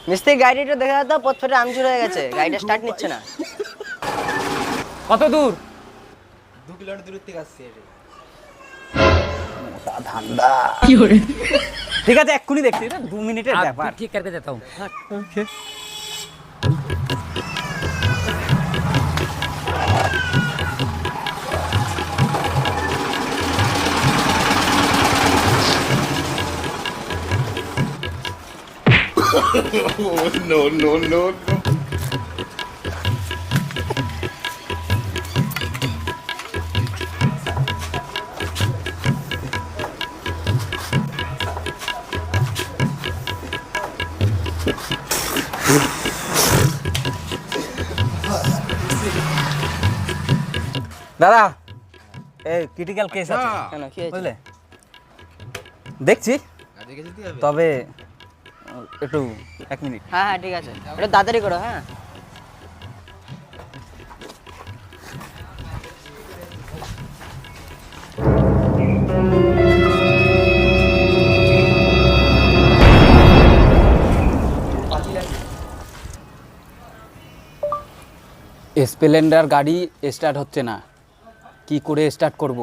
মিস্ত্রি গাড়িটা দেখা দাও, পথ ফেটে আমচুর হয়ে গেছে, গাড়িটা স্টার্ট নিচ্ছে না। কত দূর? 2 কিলোমিটার দূর থেকে আসছে এটা। মোটা ধান্দা। ঠিক আছে, এক্ষুনি দেখছি, এটা 2 মিনিটের ব্যাপার। ठीक करके देता हूँ। No, no, no, no. দাদা, এই ক্রিটিক্যাল কেস আছে, কেন, কি হয়েছে? বুঝলে? দেখছি, তবে একটু 1 মিনিট। হ্যাঁ হ্যাঁ, ঠিক আছে, একটু তাড়াতাড়ি করো। হ্যাঁ, স্প্লেন্ডার গাড়ি স্টার্ট হচ্ছে না, কি করে স্টার্ট করব?